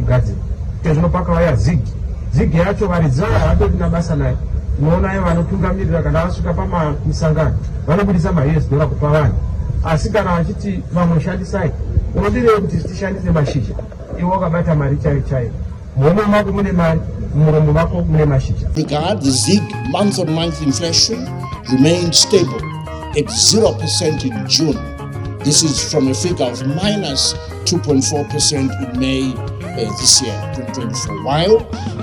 Gazi. Kezvinopaka vaya ZiG. ZiG yacho varidza hatorina basa nayo. Unoona vanotungamirira kana vasvika pamisangano vanobudisa ma-US dollar kupa vanhu. Asi kana vachiti vanoshandisai, unodirei kuti tishandise mashizha. Iwe wakabata mari chaiyo. Muhomwe mako mune mari, mumuromo mako mune mashizha. Regard the ZiG month-on-month inflation remained stable at 0% in June. This is from a figure of minus 2.4% in May this year, 2024, while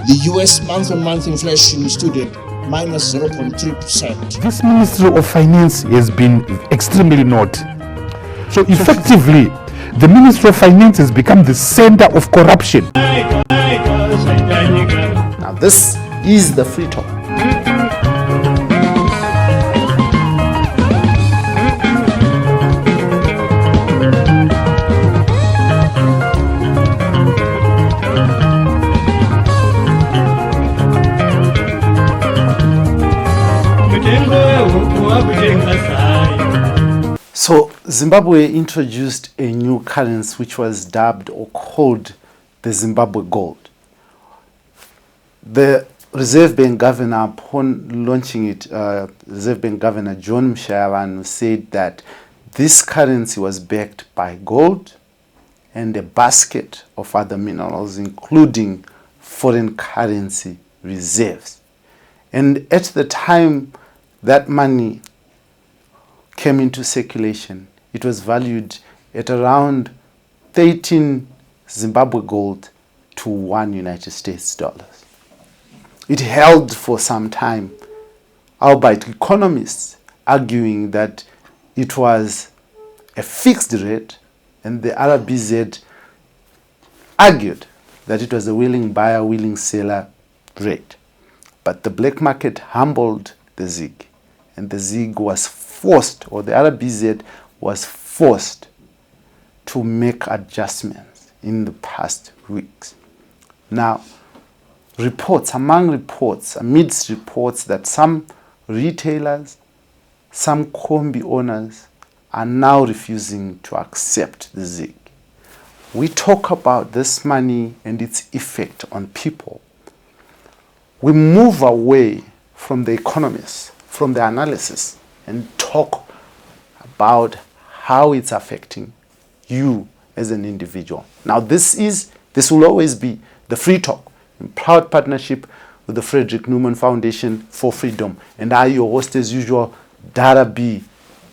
the US month-on-month inflation stood at minus 0.3%. This Ministry of Finance has been extremely naughty. So effectively, the Ministry of Finance has become the center of corruption. Now this is the Free Talk. So Zimbabwe introduced a new currency which was dubbed or called the Zimbabwe Gold. The Reserve Bank Governor, upon launching it, Reserve Bank Governor John Mshayavanu said that this currency was backed by gold and a basket of other minerals, including foreign currency reserves. And at the time that money came into circulation, it was valued at around 13 Zimbabwe gold to $1 United States dollar. It held for some time, albeit economists arguing that it was a fixed rate, and the RBZ argued that it was a willing buyer, willing seller rate. But the black market humbled the ZiG, and the ZiG was forced, or the RBZ was forced to make adjustments in the past weeks. Now, amidst reports that some retailers, some combi owners are now refusing to accept the ZiG. We talk about this money and its effect on people. We move away from the economists, from the analysis, and talk about how it's affecting you as an individual. Now this will always be the Free Talk, in proud partnership with the Frederick Newman Foundation for Freedom. And I, your host as usual, Dara B,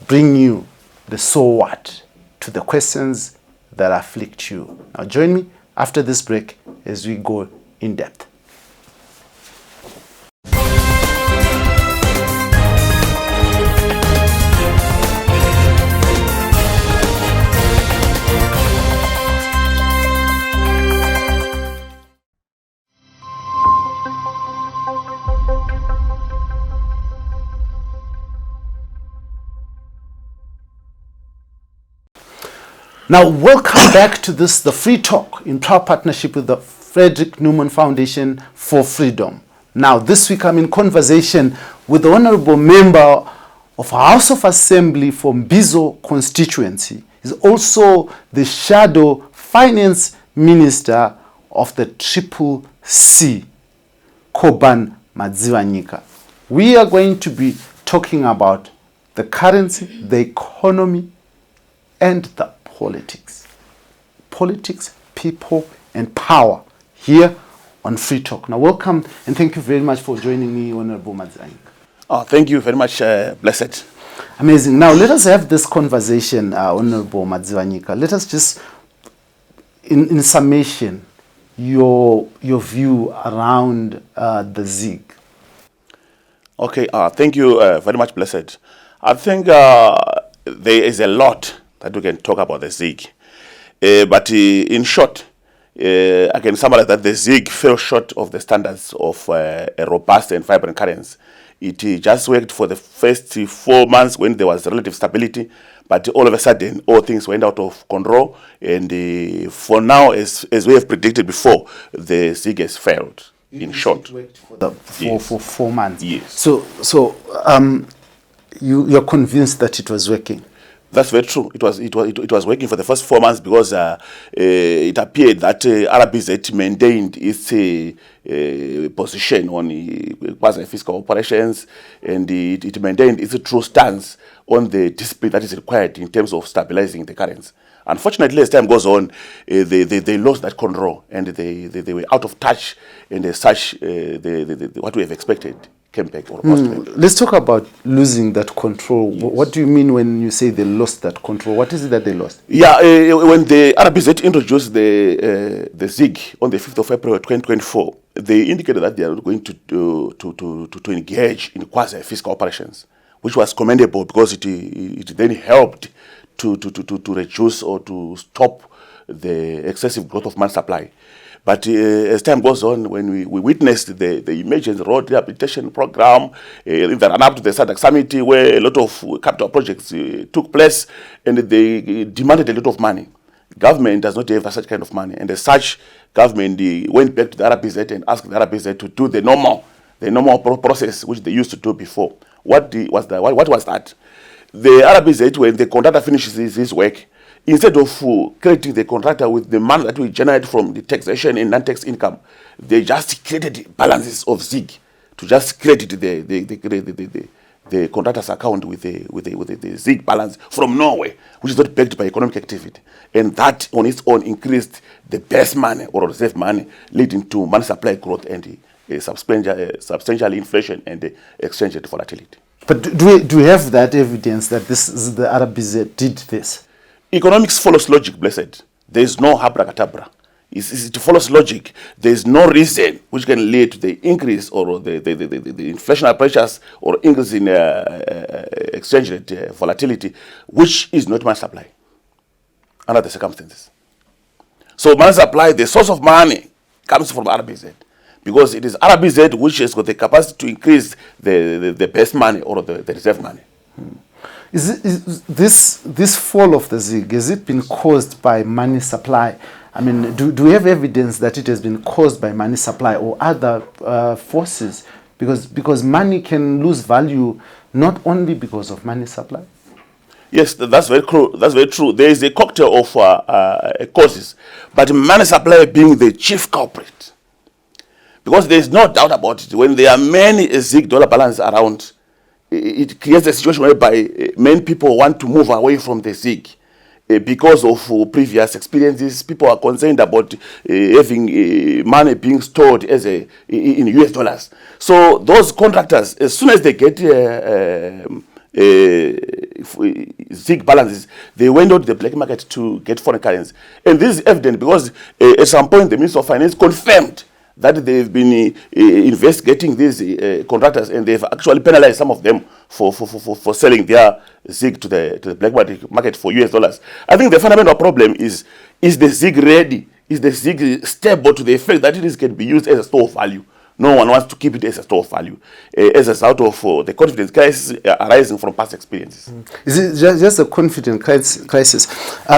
bring you the so what to the questions that afflict you. Now join me after this break as we go in depth. Now, welcome back to the Free Talk in proud partnership with the Frederick Newman Foundation for Freedom. Now, this week I'm in conversation with the Honorable Member of House of Assembly for Mbizo constituency. He's also the Shadow Finance Minister of the CCC, Koban Madziwanyika. We are going to be talking about the currency, the economy, and the politics, people, and power here on Free Talk. Now, welcome and thank you very much for joining me, Honorable Madziwanyika. Oh, thank you very much, Blessed. Amazing. Now, let us have this conversation, Honorable Madziwanyika. Let us just, in summation, your view around the ZiG. Okay, thank you very much, Blessed. I think there is a lot that we can talk about the ZiG. But in short, I can summarize that the ZiG fell short of the standards of a robust and vibrant currency. It just worked for the first 4 months when there was relative stability, but all of a sudden, all things went out of control. And for now, as we have predicted before, the ZiG has failed, in short. It worked for 4 months. Yes. So you're convinced that it was working? That's very true. It was working for the first 4 months because it appeared that RBZ maintained its position on quasi-fiscal operations, and it maintained its true stance on the discipline that is required in terms of stabilizing the currency. Unfortunately, as time goes on, they lost that control, and they were out of touch, and as such, what we have expected came back or lost back. Let's talk about losing that control. Yes. What do you mean when you say they lost that control? What is it that they lost? Yeah, when the RBZ introduced the ZiG on the 5th of April 2024, they indicated that they are going to engage in quasi-fiscal operations, which was commendable because it then helped to reduce or to stop the excessive growth of money supply. But as time goes on, when we witnessed the emergency road rehabilitation program in the run-up to the SADC summit, where a lot of capital projects took place, and they demanded a lot of money. Government does not have such kind of money, and as such, government went back to the RBZ and asked the RBZ to do the normal process which they used to do before. What was that? The RBZ, when the contractor finishes his work, instead of crediting the contractor with the money that we generate from the taxation and non-tax income, they just created balances of ZiG to just credit the contractor's account with the ZiG balance from Norway, which is not backed by economic activity. And that on its own increased the best money or reserve money, leading to money supply growth and substantial inflation and exchange rate volatility. But do we have that evidence that this is the RBZ did this? Economics follows logic, blessed. There is no abracadabra. It follows logic. There is no reason which can lead to the increase or the inflationary pressures or increase in exchange rate volatility, which is not money supply under the circumstances. So money supply, the source of money, comes from RBZ. Because it is RBZ which has got the capacity to increase the best money or the reserve money. Is this fall of the ZiG, has it been caused by money supply? I mean, do we have evidence that it has been caused by money supply or other forces? Because money can lose value not only because of money supply. Yes, that's very true. That's very true. There is a cocktail of causes, but money supply being the chief culprit. Because there is no doubt about it, when there are many ZiG dollar balance around, it creates a situation whereby many people want to move away from the ZiG because of previous experiences. People are concerned about having money being stored in US dollars. So those contractors, as soon as they get ZiG balances, they went out to the black market to get foreign currency. And this is evident because at some point the Minister of Finance confirmed that they've been investigating these contractors, and they've actually penalized some of them for selling their ZiG to the black market for US dollars. I think the fundamental problem is the ZiG ready? Is the ZiG stable to the effect that it can be used as a store of value? No one wants to keep it as a store of value, as a result of the confidence crisis arising from past experiences. Is it just a confidence crisis?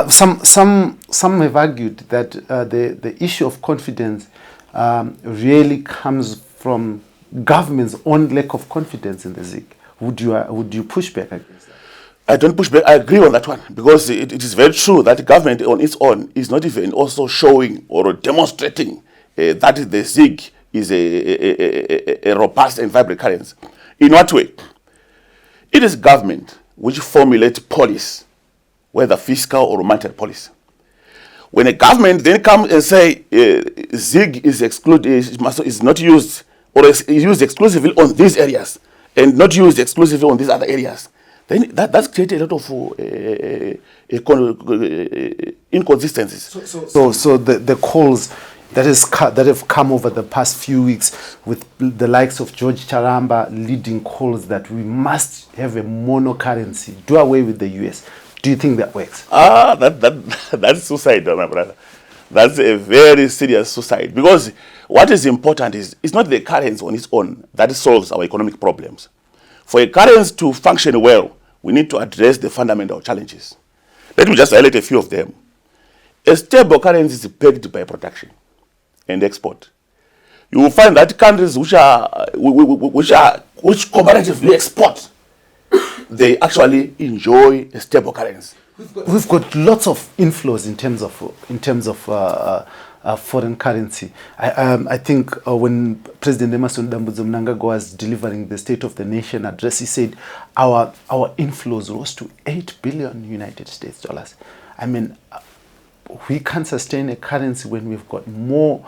Some have argued that the issue of confidence really comes from government's own lack of confidence in the ZiG. Would you push back against that? I don't push back. I agree on that one because it is very true that government on its own is not even also showing or demonstrating that the ZiG is a robust and vibrant currency. In what way? It is government which formulates policy, whether fiscal or monetary policy. When a government then comes and say ZiG is not used or is used exclusively on these areas and not used exclusively on these other areas, then that's created a lot of inconsistencies. So the calls that have come over the past few weeks with the likes of George Charamba leading calls that we must have a mono currency, do away with the US. Do you think that works? That's suicide, my brother. That's a very serious suicide. Because what is important is it's not the currency on its own that solves our economic problems. For a currency to function well, we need to address the fundamental challenges. Let me just highlight a few of them. A stable currency is pegged by production and export. You will find that countries which comparatively export they actually enjoy a stable currency. We've got lots of inflows in terms of foreign currency. I think when President Emerson Mnangagwa was delivering the State of the Nation address, he said our inflows rose to $8 billion United States dollars. I mean, we can't sustain a currency when we've got more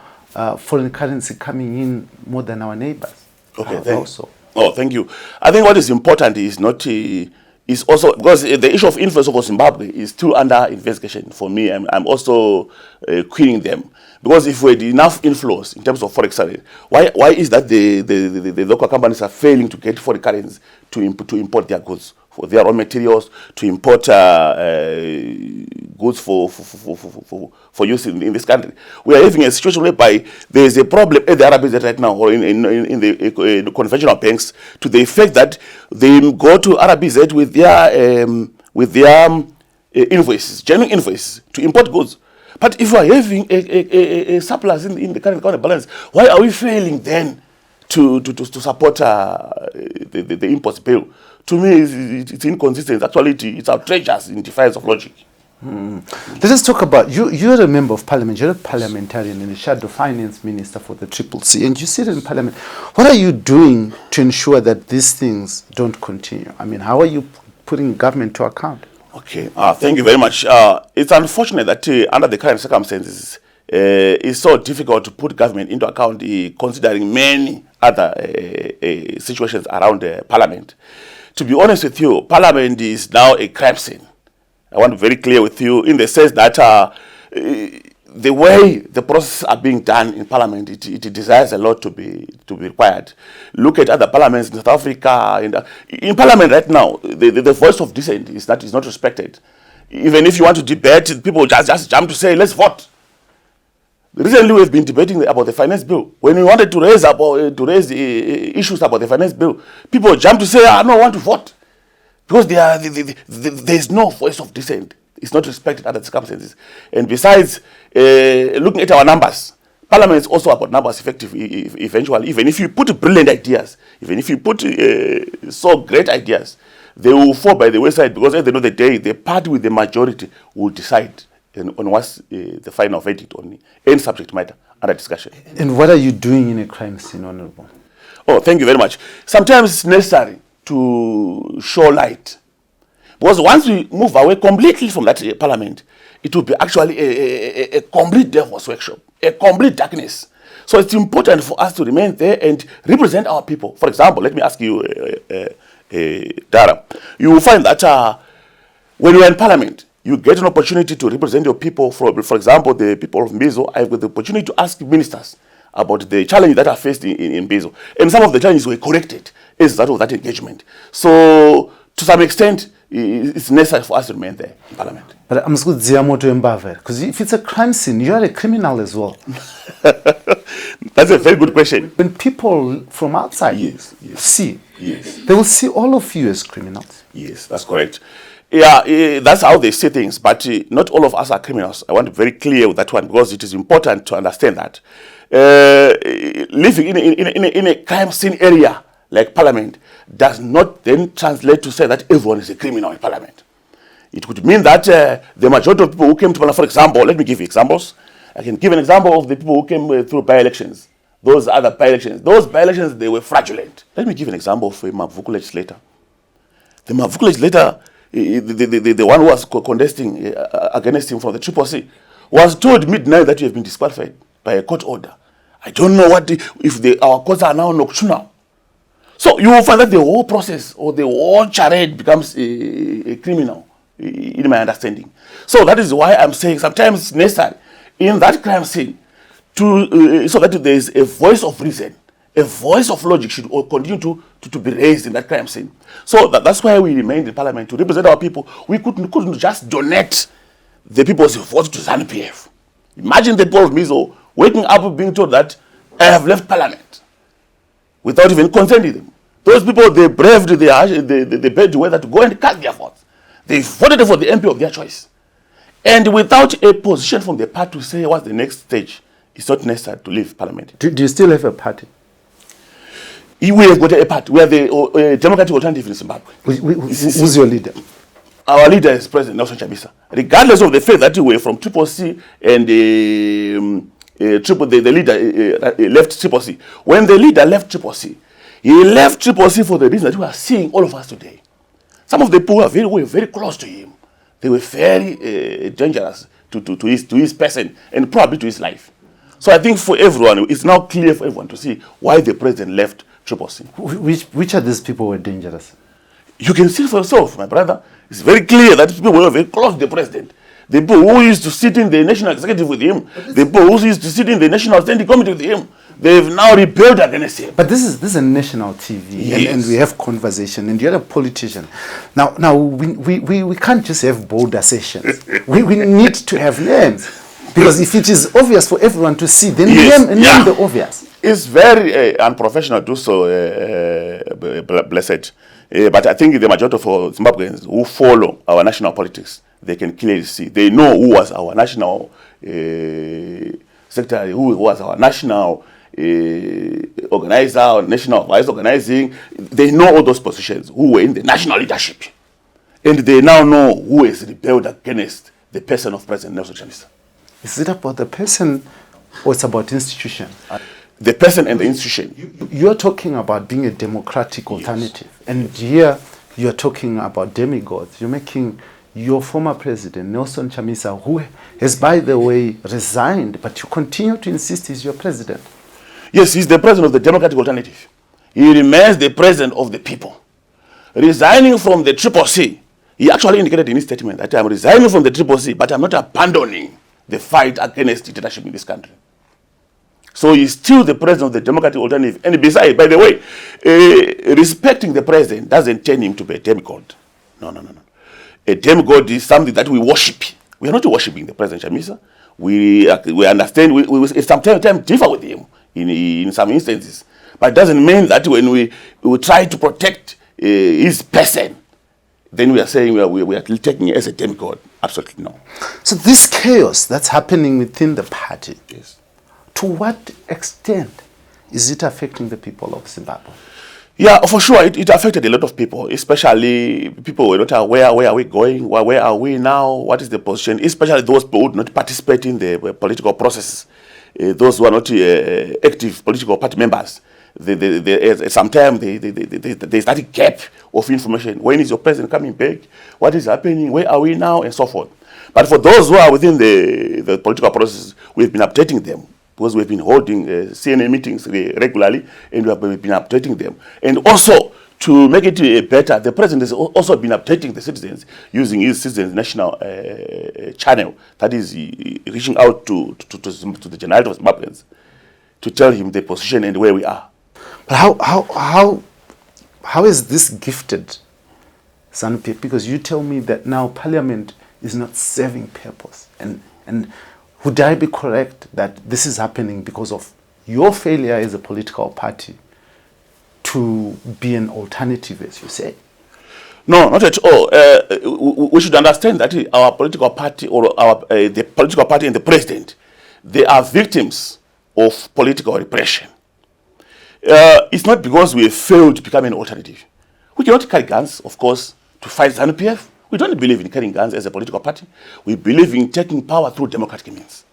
foreign currency coming in more than our neighbors. Okay, also. Oh, thank you. I think what is important is not is also because the issue of influence over Zimbabwe is still under investigation for me. I'm also querying them because if we had enough inflows in terms of forex currency, why is that the local companies are failing to get foreign currency to import their goods, for their raw materials, to import goods for use in this country? We are having a situation whereby there is a problem at the RBZ right now, or in the conventional banks, to the effect that they go to RBZ with their invoices, genuine invoices, to import goods. But if we are having a surplus in the current account balance, why are we failing then to support the imports bill? To me, it's inconsistent. Actually, it's outrageous in defiance of logic. Let us talk about, you're a member of parliament, you're a parliamentarian and a shadow finance minister for the CCC, and you sit in parliament. What are you doing to ensure that these things don't continue? I mean, how are you putting government to account? Okay, thank you very much. It's unfortunate that under the current circumstances, it's so difficult to put government into account, considering many other situations around parliament. To be honest with you, parliament is now a crime scene. I want to be very clear with you in the sense that the way the processes are being done in parliament, it desires a lot to be required. Look at other parliaments in South Africa. In parliament right now, the voice of dissent is not respected. Even if you want to debate, people just jump to say, let's vote. Recently, we've been debating about the finance bill. When we wanted to raise issues about the finance bill, people jump to say, no, I want to vote. Because there is no voice of dissent. It's not respected under the circumstances. And besides, looking at our numbers, parliament is also about numbers effective eventually. Even if you put brilliant ideas, even if you put so great ideas, they will fall by the wayside, because at the end of the day, the party with the majority will decide on what's the final verdict on any subject matter under discussion. And what are you doing in a crime scene, Honorable? Oh, thank you very much. Sometimes it's necessary to show light, because once we move away completely from that parliament, it will be actually a complete devil's workshop, a complete darkness. So it's important for us to remain there and represent our people. For example, let me ask you, Dara, you will find that when you are in parliament, you get an opportunity to represent your people. For example, the people of Mbizo, I've got the opportunity to ask ministers about the challenges that are faced in Mbizo. And some of the challenges were corrected as a result of that engagement. So, to some extent, it's necessary for us to remain there in parliament. But I'm going to because if it's a crime scene, you are a criminal as well. That's a very good question. When people from outside see, they will see all of you as criminals. Yes, that's correct. Yeah, that's how they see things, but not all of us are criminals. I want to be very clear with that one, because it is important to understand that living in a crime scene area like parliament does not then translate to say that everyone is a criminal in parliament. It could mean that the majority of people who came to parliament, for example, let me give you examples. I can give an example of the people who came through by-elections. Those other by-elections, they were fraudulent. Let me give an example of a Mavuku legislator. The Mavuku legislator, the one who was contesting against him from the CCC, was told midnight that you have been disqualified by a court order. I don't know if our courts are now nocturnal. So you will find that the whole process or the whole charade becomes a criminal, in my understanding. So that is why I'm saying sometimes it's necessary in that crime scene so that there is a voice of reason, a voice of logic should continue to be raised in that crime scene. So that's why we remained in parliament, to represent our people. We couldn't just donate the people's vote to Zanu PF. Imagine the people of Mizo waking up being told that I have left parliament without even consenting them. Those people, they braved the bad weather to go and cast their votes. They voted for the MP of their choice. And without a position from the party to say what's the next stage, it's not necessary to leave parliament. Do you still have a party? We have got a party. We are the democratic alternative in Zimbabwe. Who's your leader? Our leader is President Nelson Chamisa. Regardless of the fact that we were from Triple C and the leader left Triple C. When the leader left Triple C, he left Triple C for the reason that we are seeing all of us today. Some of the people were very close to him. They were very dangerous to his person and probably to his life. So I think for everyone, it's now clear for everyone to see why the president left Triple C. Which of these people were dangerous? You can see for yourself, my brother. It's very clear that people were very close to the president. The people who used to sit in the national executive with him, the people who used to sit in the national standing committee with him, they've now rebelled against him. But this is a national TV, Yes. and we have conversation, and you're a politician. Now we can't just have bold assertions. we need to have names, because if it is obvious for everyone to see, then name the obvious. It's very unprofessional to do so, blessed. But I think the majority of Zimbabweans who follow our national politics, they can clearly see. They know who was our national secretary, who was our national organizer, our national vice organizing. They know all those positions who were in the national leadership. And they now know who is rebelled against the person of President Nelson Chamisa. Is it about the person or it's about institution? The person and the institution. You're talking about being a democratic alternative. Yes. And here you're talking about demigods. You're making your former president, Nelson Chamisa, who has, by the way, resigned, but you continue to insist he's your president. Yes, he's the president of the democratic alternative. He remains the president of the people. Resigning from the Triple C, he actually indicated in his statement that I'm resigning from the Triple C, but I'm not abandoning the fight against dictatorship in this country. So he's still the president of the democratic alternative. And besides, by the way, respecting the president doesn't turn him to be a demigod. No. A demigod is something that we worship. We are not worshiping the president Chamisa. We understand, we sometimes differ with him in some instances. But it doesn't mean that when we try to protect his person, then we are saying we are taking it as a demigod. Absolutely no. So this chaos that's happening within the party, Yes. To what extent is it affecting the people of Zimbabwe? Yeah, for sure, it affected a lot of people, especially people who were not aware, where are we going, where are we now, what is the position, especially those people who do not participate in the political processes, those who are not active political party members. Sometimes they start a gap of information. When is your president coming back? What is happening? Where are we now? And so forth. But for those who are within the political process, we've been updating them. Because we've been holding C.N.A meetings regularly, and we have been updating them. And also, to make it better, the president has also been updating the citizens using his Citizens National channel that is reaching out to the generality of Zimbabweans to tell him the position and where we are. But how is this gifted, Zanu PF? Because you tell me that now Parliament is not serving purpose, and would I be correct that this is happening because of your failure as a political party to be an alternative, as you say? No, not at all. We should understand that our political party, or the political party and the president, they are victims of political repression. It's not because we have failed to become an alternative. We cannot carry guns, of course, to fight Zanu PF. We don't believe in carrying guns as a political party. We believe in taking power through democratic means.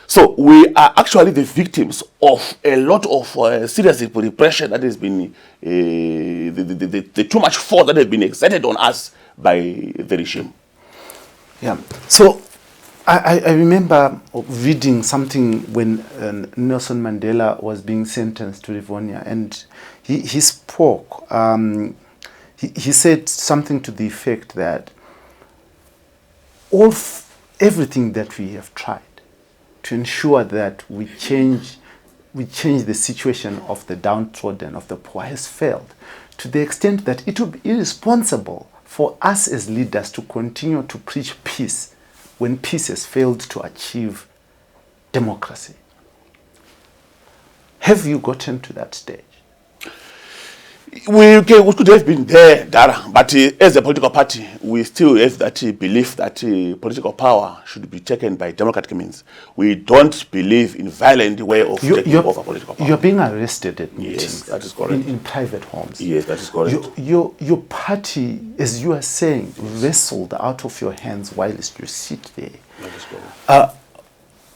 So we are actually the victims of a lot of serious repression that has been, the too much force that has been exerted on us by the regime. Yeah. So I remember reading something when Nelson Mandela was being sentenced to Livonia, and he spoke. He said something to the effect that everything that we have tried to ensure that we change the situation of the downtrodden, of the poor, has failed, to the extent that it would be irresponsible for us as leaders to continue to preach peace when peace has failed to achieve democracy. Have you gotten to that stage? We could have been there, Dara, but as a political party, we still have that belief that political power should be taken by democratic means. We don't believe in violent way of taking over political power. You're being arrested at Yes, meetings, that is correct. in private homes. Yes, that is correct. Your party, as you are saying, wrestled out of your hands whilst you sit there. That is correct.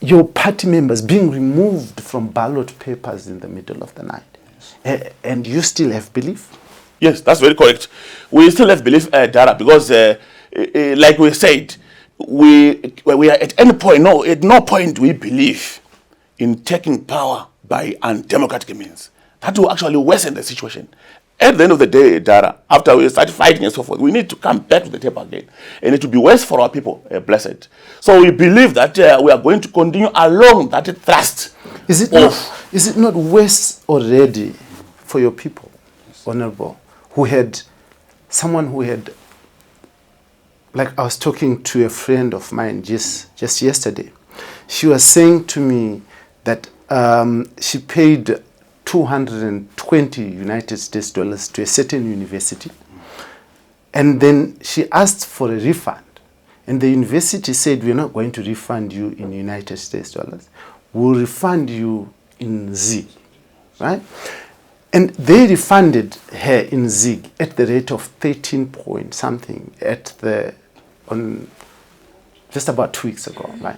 Your party members being removed from ballot papers in the middle of the night. And you still have belief? Yes, that's very correct. We still have belief, Dara, because like we said, we are at any point, at no point we believe in taking power by undemocratic means. That will actually worsen the situation. At the end of the day, Dara, after we start fighting and so forth, we need to come back to the table again. And it will be worse for our people, blessed. So we believe that we are going to continue along that thrust. Is it not worse already for your people, Honorable, someone who had, like I was talking to a friend of mine just yesterday. She was saying to me that she paid 220 United States dollars to a certain university, and then she asked for a refund, and the university said, we're not going to refund you in United States dollars, we'll refund you in ZiG, right? And they refunded her in ZiG at the rate of 13 point something on just about 2 weeks ago, right?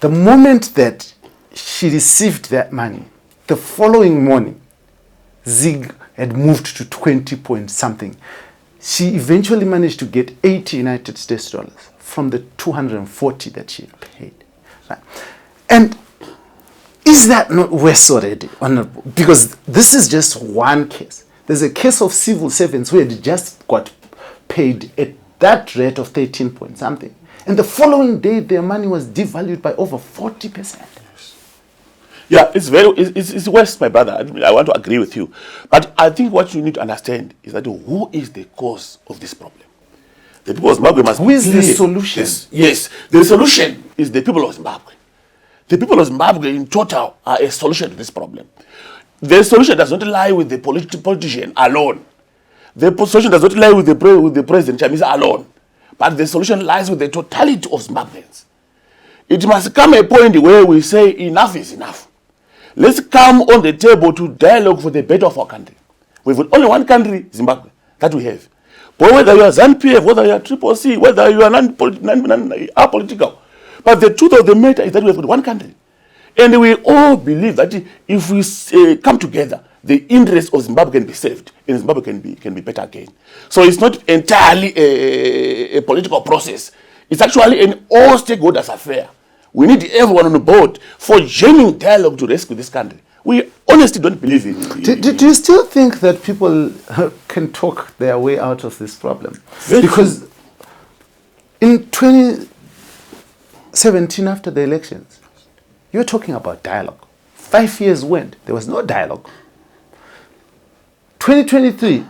The moment that she received that money, the following morning, ZiG had moved to 20 point something. She eventually managed to get 80 United States dollars from the 240 that she had paid. Right? And is that not worse already? Honorable? Because this is just one case. There's a case of civil servants who had just got paid at that rate of 13 point something. And the following day, their money was devalued by over 40%. Yeah, it's worse, my brother. I want to agree with you. But I think what you need to understand is that who is the cause of this problem? The people of Zimbabwe must Who is the solution? Yes, the solution is the people of Zimbabwe. The people of Zimbabwe in total are a solution to this problem. The solution does not lie with the politician alone. The solution does not lie with the President Chamisa alone. But the solution lies with the totality of Zimbabweans. It must come a point where we say enough is enough. Let's come on the table to dialogue for the better of our country. We've got only one country, Zimbabwe, that we have. But whether you are ZANU PF, whether you are CCC, whether you are apolitical, but the truth of the matter is that we have got one country. And we all believe that if we come together, the interests of Zimbabwe can be saved, and Zimbabwe can be better again. So it's not entirely a political process. It's actually an all stakeholders affair. We need everyone on board for genuine dialogue to rescue this country. We honestly don't believe in it. Do you still think that people can talk their way out of this problem? Because in 2017, after the elections, you're talking about dialogue. 5 years went, there was no dialogue. 2023,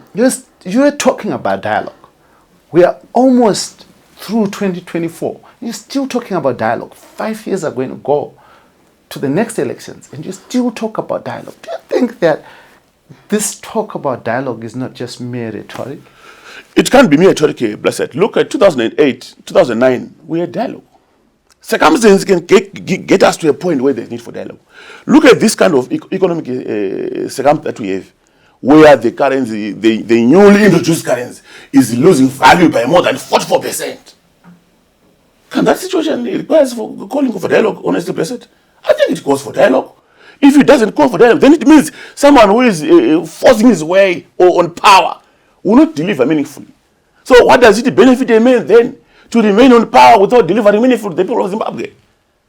you're talking about dialogue. We are almost through 2024. You're still talking about dialogue. 5 years are going to go to the next elections, and you still talk about dialogue. Do you think that this talk about dialogue is not just mere rhetoric? It can't be mere rhetoric, blessed. Look at 2008, 2009, we had dialogue. Circumstances can get us to a point where there's need for dialogue. Look at this kind of economic circumstance that we have, where the currency, the newly introduced currency, is losing value by more than 44%. Can that situation requires for calling for dialogue, honestly, blessed? I think it calls for dialogue. If it doesn't call for dialogue, then it means someone who is forcing his way or on power will not deliver meaningfully. So what does it benefit a man then to remain on power without delivering meaningfully to the people of Zimbabwe?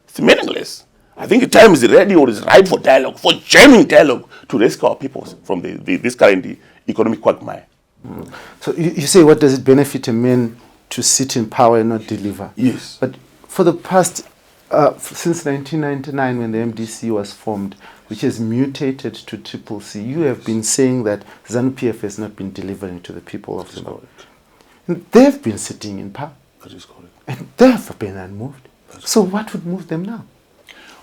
It's meaningless. I think the time is ready or is right for dialogue, for genuine dialogue, to rescue our people from this current economic quagmire. So you say, what does it benefit a man to sit in power and not deliver? Yes. But for the past, since 1999, when the MDC was formed, which has mutated to CCC, you have been saying that ZANU PF has not been delivering to the people of Zimbabwe. And they've been sitting in power. That is correct. And they have been unmoved. So what would move them now?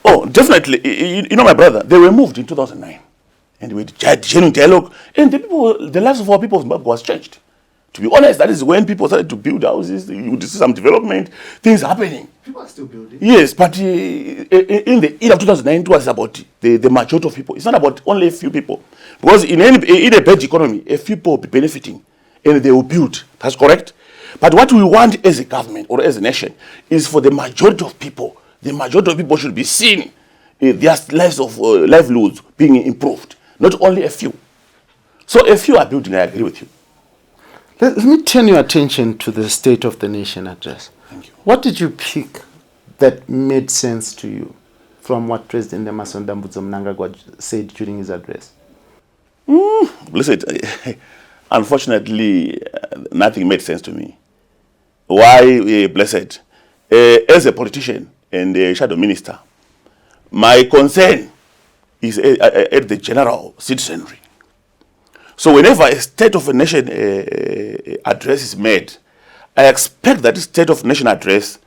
Oh, definitely. You know, my brother, they were moved in 2009. and we had genuine dialogue, and the lives of our people of Zimbabwe was changed. To be honest, that is when people started to build houses. You would see some development, things happening. People are still building. Yes, but in the year of 2009, it was about the majority of people. It's not about only a few people. Because in a bad economy, a few people will be benefiting and they will build. That's correct. But what we want as a government or as a nation is for the majority of people. The majority of people should be seen, their lives of livelihoods being improved. Not only a few. So a few are building, I agree with you. Let me turn your attention to the State of the Nation address. Thank you. What did you pick that made sense to you from what President Emmerson Mnangagwa said during his address? Blessed, unfortunately, nothing made sense to me. Why, Blessed? As a politician and a shadow minister, my concern is at the general citizenry. So whenever a State of a Nation address is made, I expect that State of Nation address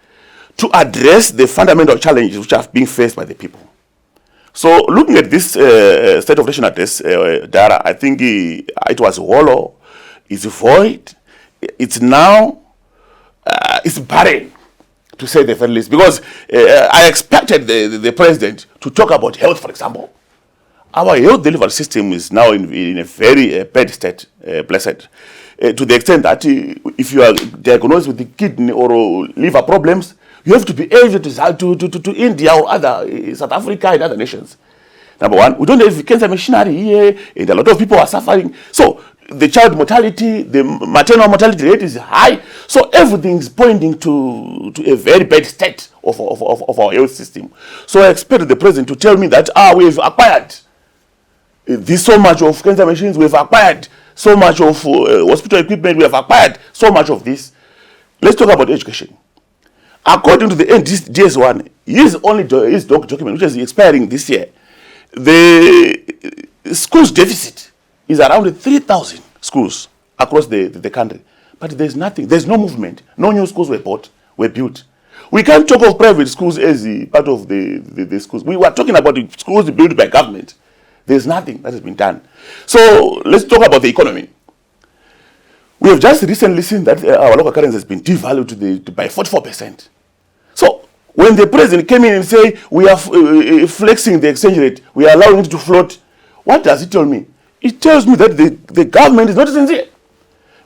to address the fundamental challenges which are being faced by the people. So looking at this State of Nation address, Dara, I think it was hollow, it's void, it's now, it's barren, to say the very least. Because I expected the President to talk about health, for example. Our health delivery system is now in a very bad state, Blessed, to the extent that if you are diagnosed with the kidney or liver problems, you have to be able to India or other, South Africa and other nations. Number one, we don't have cancer machinery here, and a lot of people are suffering. So the child mortality, the maternal mortality rate is high. So everything is pointing to a very bad state of our health system. So I expect the President to tell me that we've acquired this so much of cancer machines, we've acquired so much of hospital equipment, we have acquired so much of this. Let's talk about education. According to the DS1, his document, which is expiring this year, the schools deficit is around 3,000 schools across the country. But there's nothing, there's no movement. No new schools were built. We can't talk of private schools as part of the schools. We were talking about the schools built by government. There's nothing that has been done. So let's talk about the economy. We have just recently seen that our local currency has been devalued by 44%. So when the President came in and say we are flexing the exchange rate, we are allowing it to float, what does it tell me? It tells me that the government is not sincere.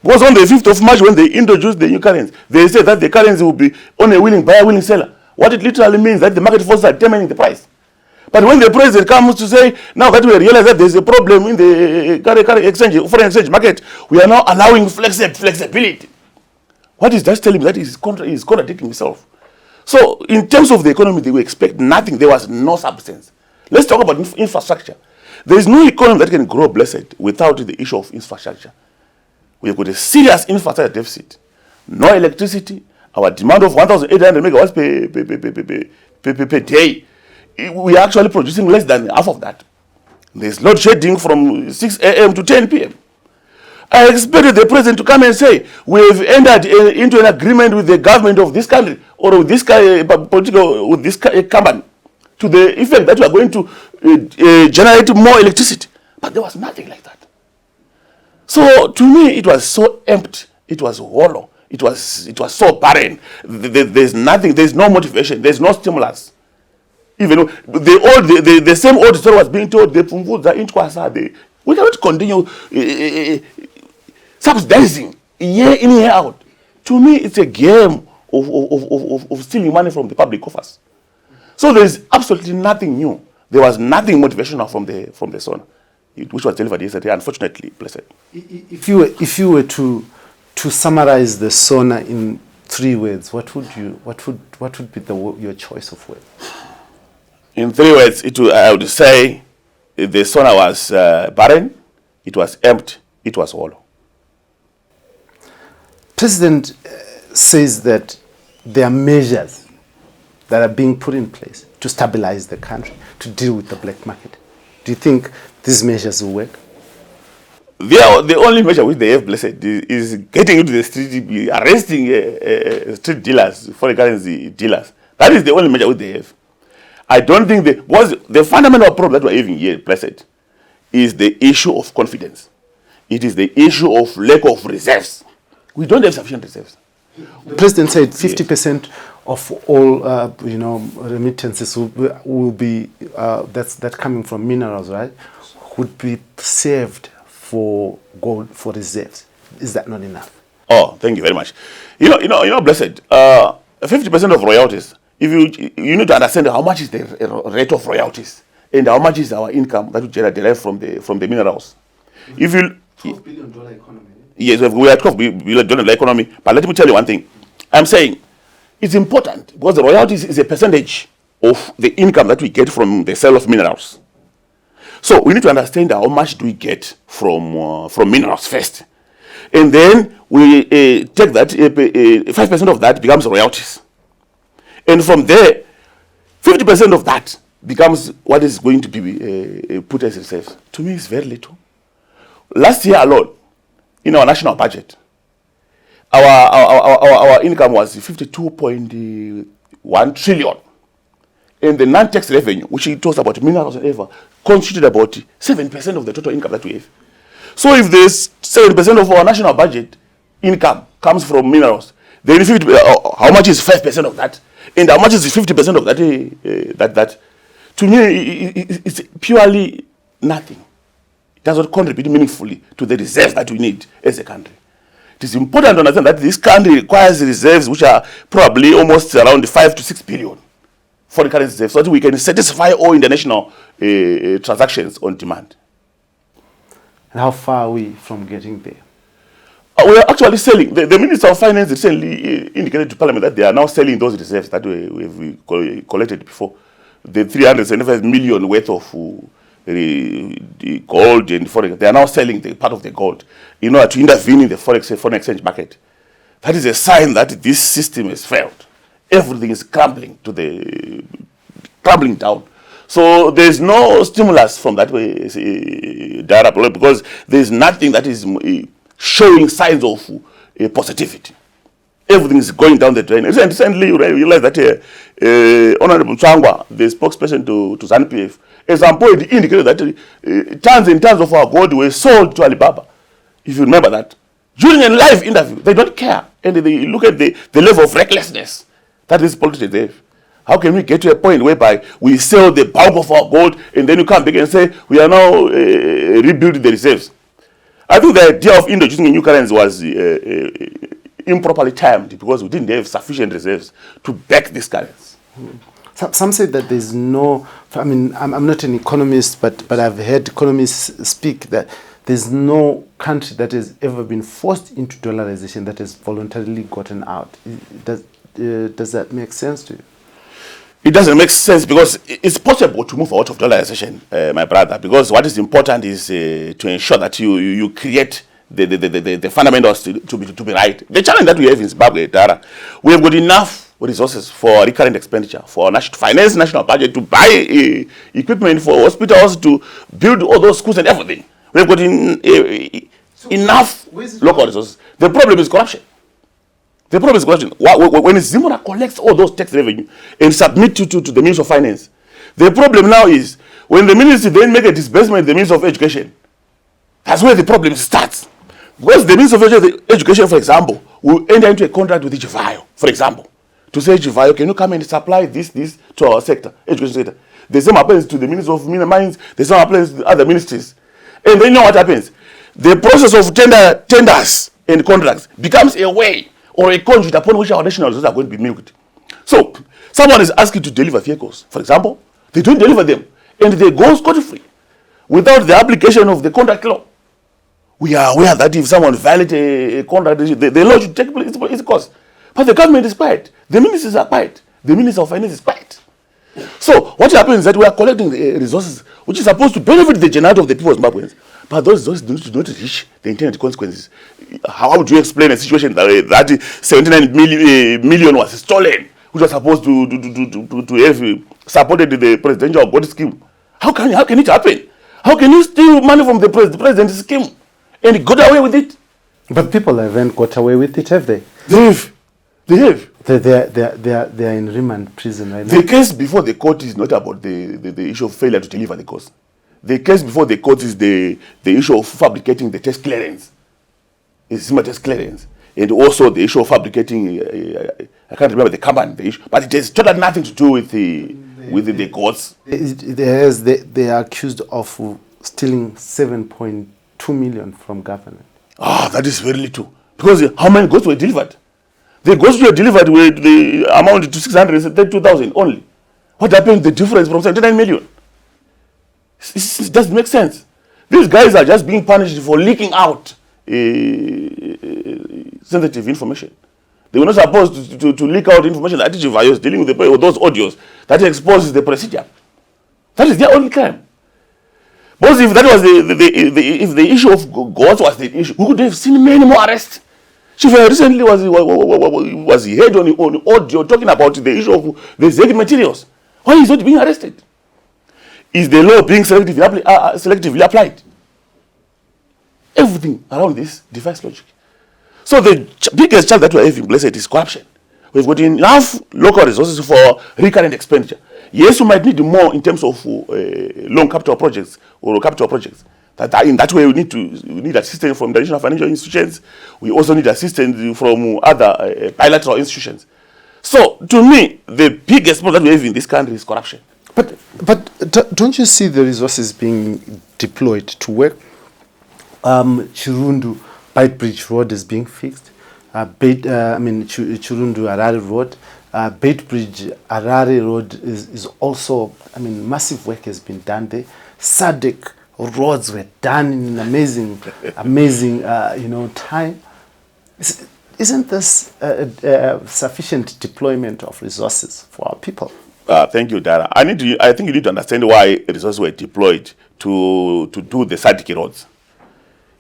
Because on the 5th of March, when they introduced the new currency, they said that the currency will be on a willing buyer, willing seller. What it literally means that the market forces are determining the price. But when the President comes to say, now that we realize that there's a problem in the foreign exchange market, we are now allowing flexibility. What is that telling me? That is contradicting himself. So in terms of the economy, they will expect nothing. There was no substance. Let's talk about infrastructure. There is no economy that can grow, Blessed, without the issue of infrastructure. We have got a serious infrastructure deficit. No electricity. Our demand of 1,800 megawatts per day. We are actually producing less than half of that. There's load shedding from 6 a.m. to 10 p.m. I expected the President to come and say, we've entered into an agreement with the government of this country or with this company to the effect that we are going to generate more electricity. But there was nothing like that. So to me, it was so empty. It was hollow. It was so barren. There's nothing. There's no motivation. There's no stimulus. Even the same old story was being told. We cannot continue subsidizing year in, year out. To me, it's a game of stealing money from the public coffers. So there is absolutely nothing new. There was nothing motivational from the S.O.N.A, which was delivered yesterday. Unfortunately, Blessed. If you were to summarize the S.O.N.A in 3 words, what would be your choice of words? In 3 words, I would say the S.O.N.A was barren, it was empty, it was hollow. President says that there are measures that are being put in place to stabilize the country, to deal with the black market. Do you think these measures will work? The only measure which they have, Blessed, is getting into the street, arresting street dealers, foreign currency dealers. That is the only measure which they have. I don't think because the fundamental problem that we're having here, Blessed, is the issue of confidence. It is the issue of lack of reserves. We don't have sufficient reserves. The president said 50% of all, remittances will be that coming from minerals, right? Would be saved for gold, for reserves. Is that not enough? Oh, thank you very much. Blessed. 50% of royalties. If you need to understand how much is the rate of royalties and how much is our income that we derive from the minerals. If you $12 billion economy. Yes, we are $12 billion economy. But let me tell you one thing. I'm saying it's important because the royalties is a percentage of the income that we get from the sale of minerals. So we need to understand how much do we get from minerals first, and then we take that 5% of that becomes royalties, and from there, 50% of that becomes what is going to be put as reserves. To me, it's very little. Last year alone, in our national budget, our income was 52.1 trillion. And the non-tax revenue, which it talks about minerals and whatever, constituted about 7% of the total income that we have. So if there's 7% of our national budget income comes from minerals, then how much is 5% of that? And how much is 50% of that? To me, it's purely nothing. It does not contribute meaningfully to the reserves that we need as a country. It is important to understand that this country requires reserves which are probably almost around 5 to 6 billion foreign currency reserves so that we can satisfy all international transactions on demand. And how far are we from getting there? We are actually selling. The Minister of Finance recently indicated to Parliament that they are now selling those reserves that we collected before. The 375 million worth of the gold and foreign, they are now selling the part of the gold in order to intervene in the foreign exchange market. That is a sign that this system has failed. Everything is crumbling down. So there is no stimulus from that way, because there is nothing that is showing signs of positivity. Everything is going down the drain. Recently, you realize that Honorable Mnangagwa, the spokesperson to Zanu PF, at some point indicated that tons and tons of our gold were sold to Alibaba. If you remember that. During a live interview, they don't care. And they look at the level of recklessness that is politics have. How can we get to a point whereby we sell the bulk of our gold and then you come back and say we are now rebuilding the reserves? I think the idea of introducing a new currency was improperly timed because we didn't have sufficient reserves to back this currency. Some say that there's no, I'm not an economist, but I've heard economists speak that there's no country that has ever been forced into dollarization that has voluntarily gotten out. Does that make sense to you? It doesn't make sense because it's possible to move out of dollarization, my brother, because what is important is to ensure that you create the fundamentals to be right. The challenge that we have in Zimbabwe, Dara, we have got enough resources for recurrent expenditure, for finance national budget, to buy equipment for hospitals, to build all those schools and everything. We have got enough local resources. The problem is corruption. When Zimura collects all those tax revenue and submit to the Ministry of Finance, the problem now is when the ministry then make a disbursement in the Ministry of Education, that's where the problem starts. Because the Ministry of Education, for example, will enter into a contract with Chivayo, for example, to say, Chivayo, can you come and supply this to our sector, education sector? The same happens to the Ministry of Mines, the same happens to other ministries. And then you know what happens? The process of tenders and contracts becomes a way or a conduit upon which our national resources are going to be milked. So, someone is asking to deliver vehicles, for example, they don't deliver them, and they go scot-free without the application of the contract law. We are aware that if someone violates a contract, the law should take its course. But the government is quiet. The ministers are quiet. The Minister of Finance is quiet. So, what happens is that we are collecting resources which is supposed to benefit the generality of the people of Zimbabweans, but those resources do not reach the intended consequences. How would you explain a situation that 79 million was stolen, which was supposed to have supported the presidential body scheme? How can it happen? How can you steal money from the president's scheme and got away with it? But people haven't got away with it, have they? They have. They are in remand prison right now. The case before the court is not about the issue of failure to deliver the cause. The case before the court is the issue of fabricating the test clearance. It's Zimba test clearance. And also the issue of fabricating, I can't remember the company, the issue, but it has totally nothing to do with the courts. They are accused of stealing 7.2 million from government. That is very little. Because how many goods were delivered? The goods were delivered with the amount to 632,000 only. What happened? The difference from 79 million. It doesn't make sense. These guys are just being punished for leaking out sensitive information. They were not supposed to leak out information that was dealing with those audios that exposes the procedure. That is their only crime. Because if that was if the issue of gods was the issue, we could have seen many more arrests. Shiva recently was heard on audio talking about the issue of the ZiG materials. Why is not being arrested? Is the law being selectively applied? Everything around this defies logic. So the biggest challenge that we are having, blessed, is corruption. We've got enough local resources for recurrent expenditure. Yes, we might need more in terms of long capital projects or capital projects. In that way, we need assistance from the national financial institutions. We also need assistance from other bilateral institutions. So, to me, the biggest problem that we have in this country is corruption. But don't you see the resources being deployed to work? Chirundu Byte Bridge Road is being fixed. Chirundu Harare Road. Byte Bridge Harare Road is also, massive work has been done there. SADC roads were done in an amazing time. Isn't this sufficient deployment of resources for our people? Thank you, Dara. I think you need to understand why resources were deployed to do the SADC roads.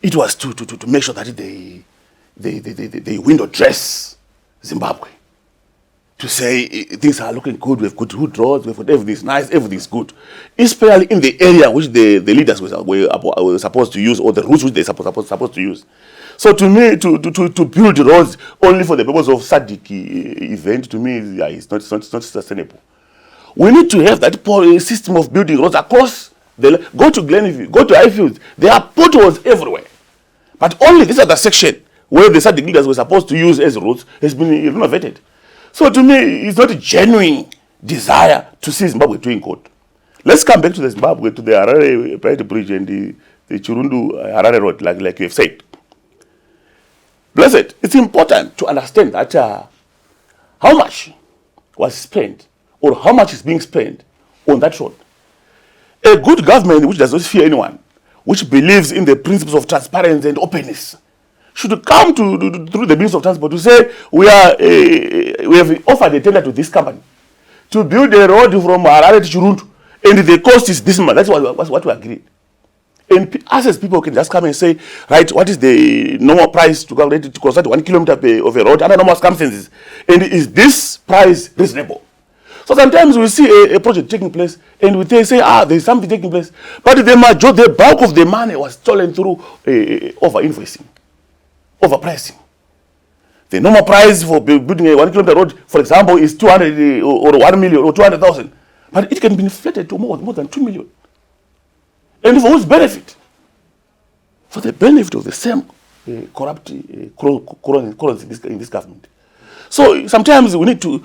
It was to make sure that they window dress Zimbabwe. To say things are looking good, we've got good roads, we've got everything's nice, everything's good. Especially in the area which the leaders were supposed to use, or the routes which they supposed to use. So to me, to build roads only for the purpose of SADC event, to me, it's not sustainable. We need to have that system of building roads across go to Glenview, go to Highfields. There are potholes everywhere. But only this other section where the SADC leaders were supposed to use as roads has been renovated. So to me, it's not a genuine desire to see Zimbabwe doing good. Let's come back to the Zimbabwe, to the Harare Byte Bridge and the Chirundu Harare Road, like you have said. Blessed, it's important to understand that how much was spent or how much is being spent on that road. A good government which does not fear anyone, which believes in the principles of transparency and openness, should come through the Ministry of Transport to say, we have offered a tender to this company to build a road from Harare to Chirundu, and the cost is this much. That's what we agreed. And us as people can just come and say, right, what is the normal price to calculate to construct 1 kilometer of a road under normal circumstances? And is this price reasonable? So sometimes we see a project taking place and we say, there's something taking place. But the bulk of the money was stolen through over-invoicing, overpricing. The normal price for building a 1 kilometer road, for example, is 200 or 1 million or 200,000. But it can be inflated to more than 2 million. And for whose benefit? For the benefit of the same corrupt currency in this government. So sometimes we need to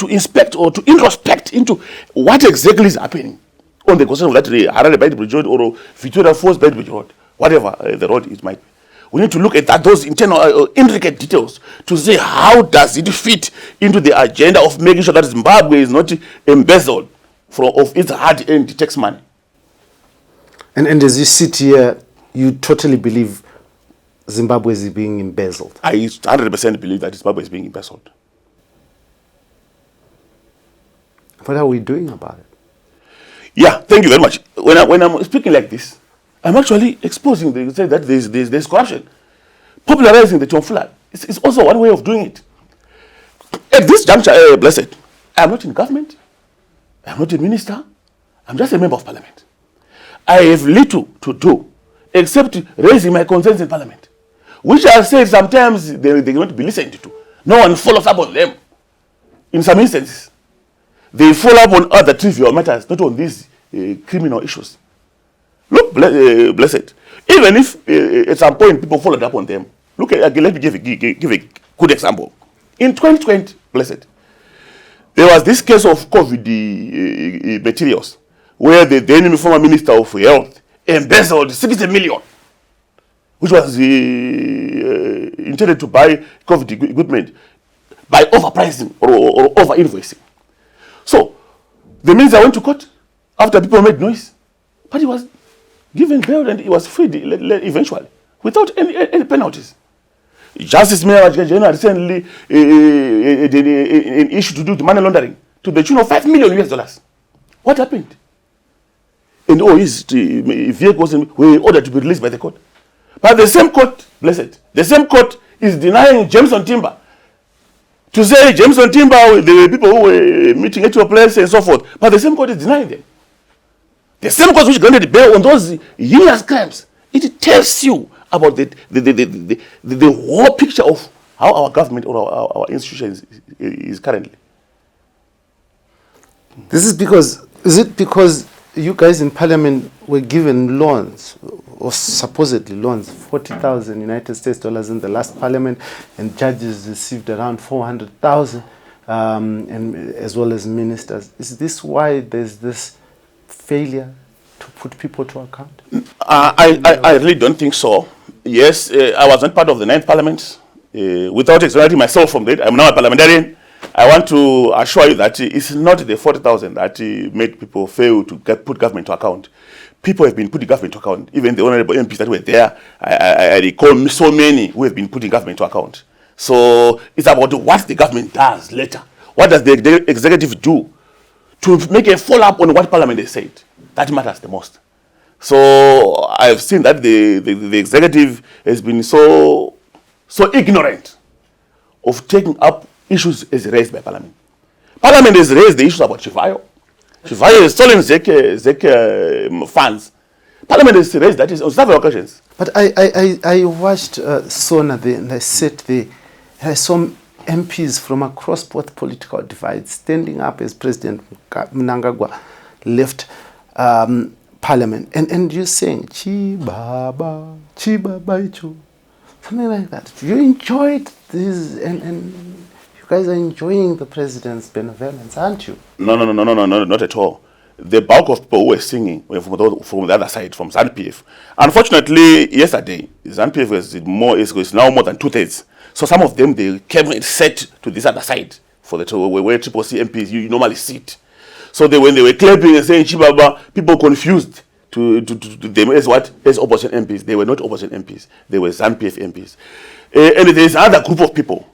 inspect or to introspect into what exactly is happening on the construction of that Harare Byte Bridge Road or Victoria Falls Byte Bridge Road, whatever the road it might be. We need to look at those internal intricate details to see how does it fit into the agenda of making sure that Zimbabwe is not embezzled of its hard-earned tax money. And as you sit here, you totally believe Zimbabwe is being embezzled? I 100% believe that Zimbabwe is being embezzled. What are we doing about it? Yeah, thank you very much. When I'm speaking like this, I'm actually exposing that there's corruption. Popularizing the tomfoolery. It's also one way of doing it. At this juncture, blessed, I'm not in government. I'm not a minister. I'm just a member of parliament. I have little to do except raising my concerns in parliament, which I say sometimes they're going to be listened to. No one follows up on them. In some instances, they follow up on other trivial matters, not on these criminal issues. blessed. Even if at some point people followed up on them. Look at, let me give a good example. In 2020, blessed, there was this case of COVID materials where the then former Minister of Health embezzled 60 million, which was intended to buy COVID equipment by overpricing or over-invoicing. So, the minister went to court after people made noise, but he was given bail and he was freed eventually without any penalties. Justice Mnangagwa recently an issue to do with money laundering to the tune of $5 million US. What happened? And all his vehicles were ordered to be released by the court. But the same court, blessed, the same court is denying Timba. To say Timba, there were people who were meeting at your place and so forth, but the same court is denying them. The same court which granted bail on those heinous crimes. It tells you about the whole picture of how our government or our institutions is currently. This is because you guys in Parliament were given loans, or supposedly loans, 40,000 United States dollars in the last Parliament, and judges received around 400,000, and as well as ministers. Is this why there's this failure to put people to account? I really don't think so. Yes, I was not part of the 9th Parliament. Without exonerating myself from that, I'm now a parliamentarian. I want to assure you that it's not the 40,000 that made people fail to put government to account. People have been putting government to account. Even the honorable MPs that were there, I recall so many who have been putting government to account. So it's about what the government does later. What does the executive do to make a follow-up on what Parliament has said? That matters the most. So I've seen that the executive has been so ignorant of taking up issues as raised by Parliament. Parliament has raised the issues about Chivayo. Chivayo has stolen ZiG funds. Parliament has raised that on several occasions. But I watched S.O.N.A and I saw MPs from across both political divides standing up as President Mnangagwa left Parliament. And you're saying, Chibaba icho, something like that. You enjoyed this, and you guys are enjoying the president's benevolence, aren't you? No, not at all. The bulk of people who were singing were from the other side, from Zanu PF. Unfortunately, yesterday, Zanu PF is now more than 2/3. So some of them, they came set to this other side for where CCC MPs you normally sit. So when they were clapping and saying Chibaba, people confused to them as what? As opposition MPs. They were not opposition MPs. They were Zanu PF MPs. And there is another group of people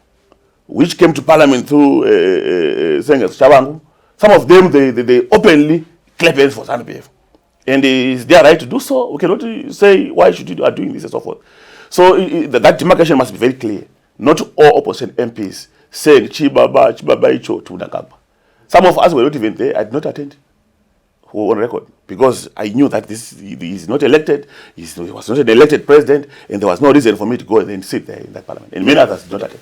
which came to Parliament through saying Shabangu. Some of them, they openly clap hands for Zanu PF. And it's their right to do so. We cannot say, why should you are doing this and so forth. So that demarcation must be very clear. Not all opposition MPs saying Chibaba icho to Mnangagwa. Some of us were not even there. I did not attend on record because I knew that he is not elected. He was not an elected president, and there was no reason for me to go and sit there in that Parliament. And many others did not attend.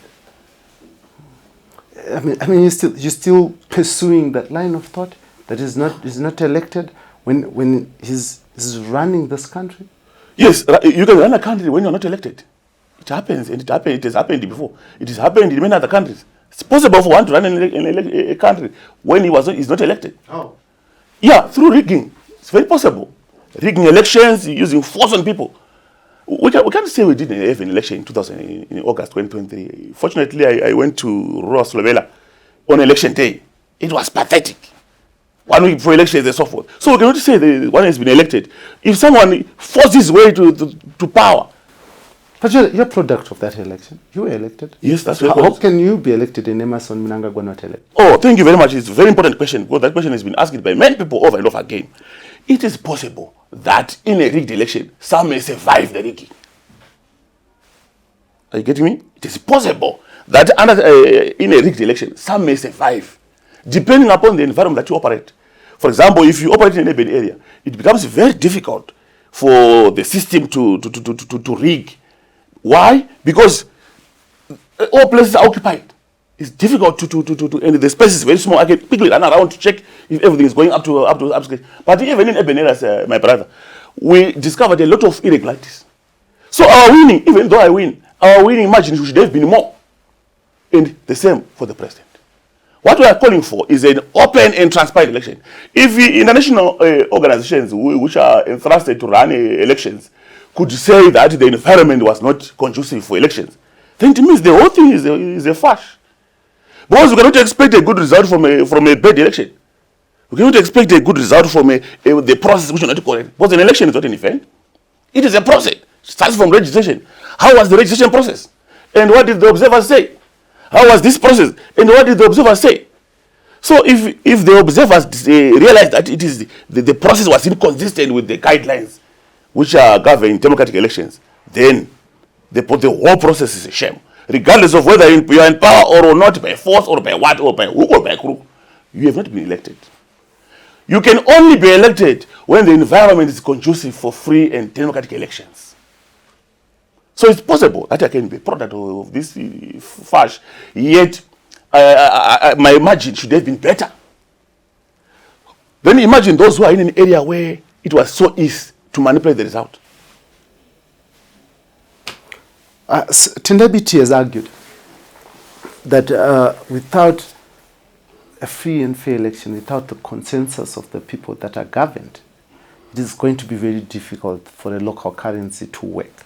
I mean, you're still pursuing that line of thought that is not elected when he's running this country. Yes, you can run a country when you're not elected. It happens, and it has happened before. It has happened in many other countries. It's possible for one to run a country when he's not elected. Oh. Yeah, through rigging. It's very possible. Rigging elections, using force on people. We can't say we didn't have an election in August 2023. Fortunately, I went to rural Slovenia on election day. It was pathetic. 1 week before elections and so forth. So we cannot say the one has been elected. If someone forces his way to power. But you're a product of that election. You were elected. Yes, that's so right. How can you be elected in S.O.N.A Mnangagwa not elected? Oh, thank you very much. It's a very important question because that question has been asked by many people over and over again. It is possible that in a rigged election, some may survive the rigging. Are you getting me? It is possible that in a rigged election, some may survive, depending upon the environment that you operate. For example, if you operate in an urban area, it becomes very difficult for the system to rig. Why? Because all places are occupied. It's difficult and the space is very small. I can quickly run around to check if everything is going up to scratch. But even in urban areas, my brother, we discovered a lot of irregularities. So our winning, even though I win, our winning margin should have been more. And the same for the president. What we are calling for is an open and transparent election. If the international organizations which are entrusted to run elections could say that the environment was not conducive for elections, then it means the whole thing is a fash. Because we cannot expect a good result from a bad election. We cannot expect a good result from the process which is not correct. Because an election is not an event. It is a process. It starts from registration. How was the registration process? And what did the observers say? How was this process? And what did the observers say? So if the observers realize that it is the process was inconsistent with the guidelines which are governing democratic elections, then the whole process is a shame. Regardless of whether you are in power or not, by force or by what, or by hook or by crook, you have not been elected. You can only be elected when the environment is conducive for free and democratic elections. So it's possible that I can be a product of this fash, yet my margin should have been better. Then imagine those who are in an area where it was so easy to manipulate the result. Instability has argued that without a free and fair election, without the consensus of the people that are governed, it is going to be very difficult for a local currency to work.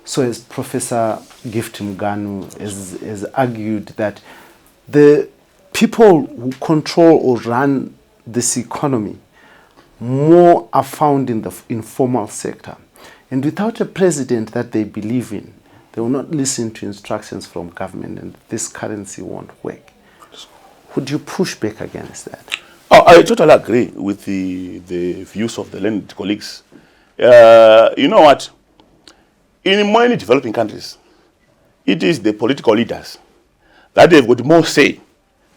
So as Professor Gift Mnganu has argued that the people who control or run this economy more are found in the informal sector. And without a president that they believe in, they will not listen to instructions from government, and this currency won't work. Would you push back against that? Oh, I totally agree with the views of the learned colleagues. You know what? In many developing countries, it is the political leaders that have got more say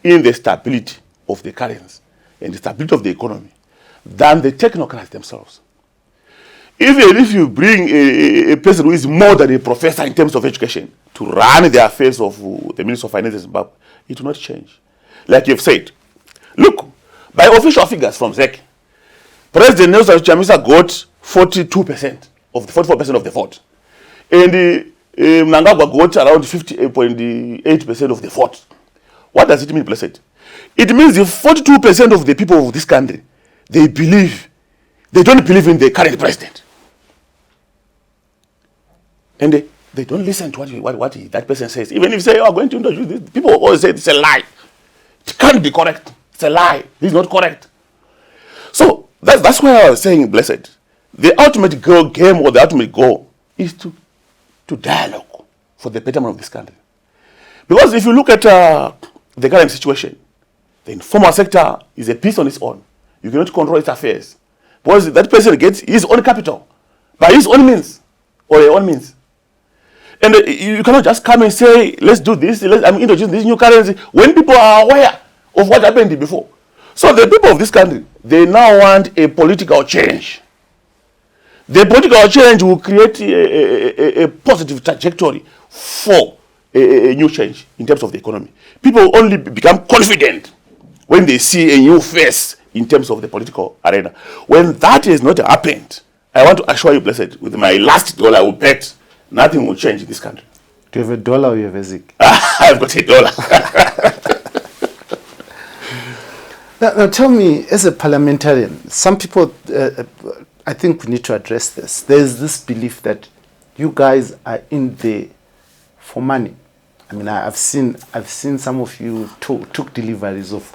in the stability of the currency and the stability of the economy than the technocrats themselves. Even if you bring a person who is more than a professor in terms of education to run the affairs of the Minister of Finance in Zimbabwe, it will not change. Like you've said, look, by official figures from ZiG, President Nelson Chamisa got 42% of the 44% of the vote. And Mnangagwa got around 58.8% of the vote. What does it mean, blessed? It means the 42% of the people of this country, they don't believe in the current president. And they don't listen to what that person says. Even if you say, oh, I'm going to introduce this, people always say it's a lie. It can't be correct. It's a lie. It's not correct. So that's why I was saying, blessed, the ultimate game or the ultimate goal is to dialogue for the betterment of this country. Because if you look at the current situation, the informal sector is a piece on its own. You cannot control its affairs. Because that person gets his own capital by his own means or their own means. And you cannot just come and say, let's do this, I'm introducing this new currency, when people are aware of what happened before. So the people of this country, they now want a political change. The political change will create a positive trajectory for a new change in terms of the economy. People only become confident when they see a new face in terms of the political arena. When that has not happened, I want to assure you, blessed, with my last dollar I will bet, nothing will change in this country. Do you have a dollar or you have a ZiG? I've got a dollar. Now tell me, as a parliamentarian, some people, I think we need to address this. There's this belief that you guys are in there for money. I mean, I've seen some of you took deliveries of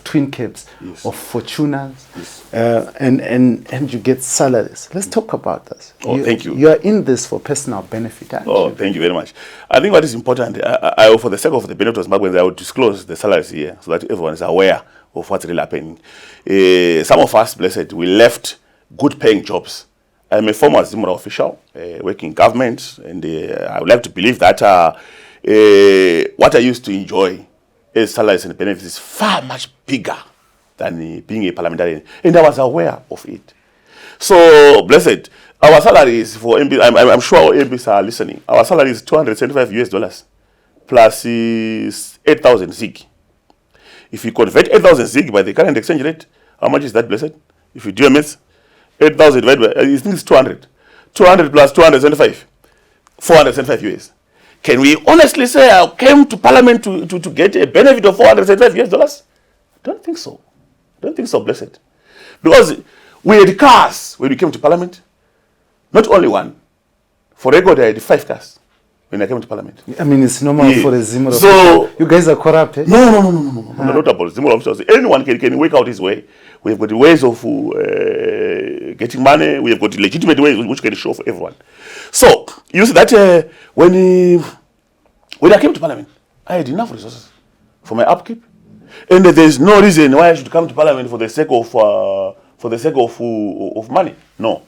twin cabs, yes, of Fortunas, yes, and you get salaries. Let's talk about this. Thank you. You are in this for personal benefit, aren't you? Thank you very much. I think what is important, I for the sake of the benefit of Zimbabweans, I will disclose the salaries here so that everyone is aware of what's really happening. Some of us, blessed, we left good paying jobs. I'm a former ZiMura official, working in government, and I would like to believe that what I used to enjoy as salaries and benefits is far much bigger than being a parliamentarian, and I was aware of it. So, blessed, our salaries for MPs, I'm sure our MPs are listening, our salary is $275 plus 8,000 ZiG. If you convert 8,000 ZiG by the current exchange rate, how much is that, blessed? If you do a math, 8,000 divided by, I think it's 200. 200 plus 275. 475 US. Can we honestly say I came to parliament to get a benefit of $475 US? Don't think so. Don't think so, blessed. Because we had cars when we came to parliament. Not only one. For record, I had 5 cars when I came to parliament. I mean, it's normal for a Zimmer. So, you guys are corrupt, eh? No. Not about Zimmer officials. Anyone can work out his way. We have got ways of getting money. We have got legitimate ways which can show for everyone. So, you see that when I came to parliament, I had enough resources for my upkeep. And there is no reason why I should come to parliament for the sake of money. No.